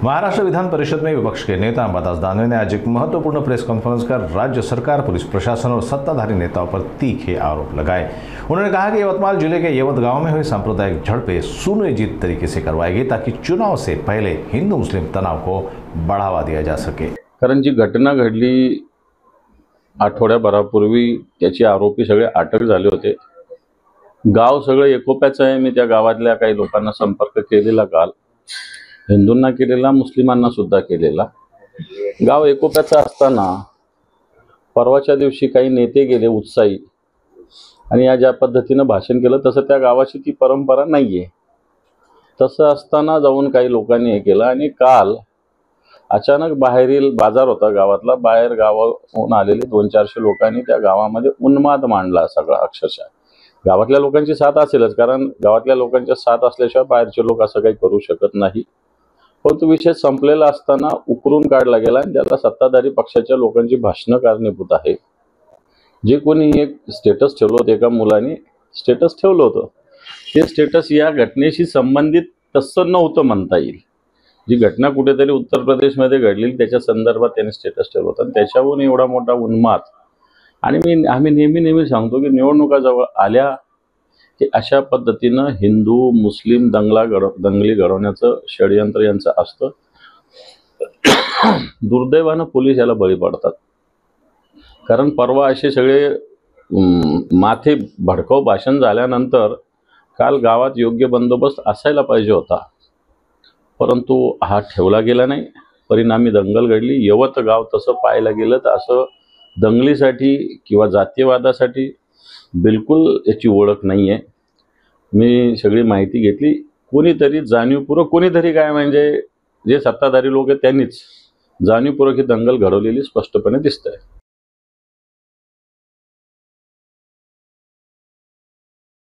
महाराष्ट्र विधान परिषद में विपक्ष के नेता अंबादास दानवे ने आज एक महत्वपूर्ण प्रेस कॉन्फ्रेंस कर राज्य सरकार, पुलिस प्रशासन और सत्ताधारी नेताओं पर तीखे आरोप लगाए। उन्होंने कहा कि यवतमाल जिले के यवत गांव में हुई सांप्रदायिक झड़पें सुनियोजित तरीके से करवाई गई ताकि चुनाव से पहले हिंदू मुस्लिम तनाव को बढ़ावा दिया जा सके। कारण जी घटना घडली आठवड्याभरापूर्वी त्याचे आरोपी सगळे अटक झाले होते। गाव सगळं एकोप्याचं आहे। मी त्या गावातल्या काही लोकांना संपर्क केलेला, काल हिंदूंना केलेला, मुस्लिमांना सुद्धा केलेला। गाव एकोप्याचं असताना परवाच्या दिवशी काही नेते गेले उत्साही आणि या ज्या पद्धतीनं भाषण केलं तसं त्या गावाची ती परंपरा नाहीये। तसं असताना जाऊन काही लोकांनी हे केलं आणि काल अचानक बाहेरील बाजार होता गावातला, बाहेर गावाहून आलेले 200-400 लोकांनी त्या गावामध्ये उन्माद मांडला सगळा। अक्षरशः गावातल्या लोकांची साथ असेलच, कारण गावातल्या लोकांच्या साथ असल्याशिवाय बाहेरचे लोक असं काही करू शकत नाही। पण तो विषय संपलेला असताना उकरून काढला गेला आणि त्याला सत्ताधारी पक्षाच्या लोकांची भाषणं कारणीभूत आहे। जे कोणी एक स्टेटस ठेवलं होतं, एका मुलाने स्टेटस ठेवलं होतं, ते स्टेटस या घटनेशी संबंधित तसं नव्हतं म्हणता येईल। जी घटना कुठेतरी उत्तर प्रदेशमध्ये घडलेली त्याच्या संदर्भात त्याने स्टेटस ठेवलं होतं आणि त्याच्यावरून एवढा मोठा उन्माद। आणि आम्ही नेहमी सांगतो की निवडणुका जवळ आल्या की अशा पद्धतीनं हिंदू मुस्लिम दंगली घडवण्याचं षडयंत्र यांचं असतं। दुर्दैवानं पोलीस याला बळी पडतात, कारण परवा असे सगळे माथे भडकाऊ भाषण झाल्यानंतर काल गावात योग्य बंदोबस्त असायला पाहिजे होता, परंतु हा ठेवला गेला नाही। परिणामी दंगल घडली। यवत गाव तसं पाहायला गेलं तर असं दंगलीसाठी किंवा जातीयवादासाठी बिलकुल याची ओळख नाही आहे। मी सगळी माहिती घेतली। कोणीतरी जाणीवपूर्वक, कोणीतरी काय म्हणजे जे सत्ताधारी लोक आहेत त्यांनीच जाणीवपूर्वक ही दंगल घडवलेली स्पष्टपणे दिसतंय।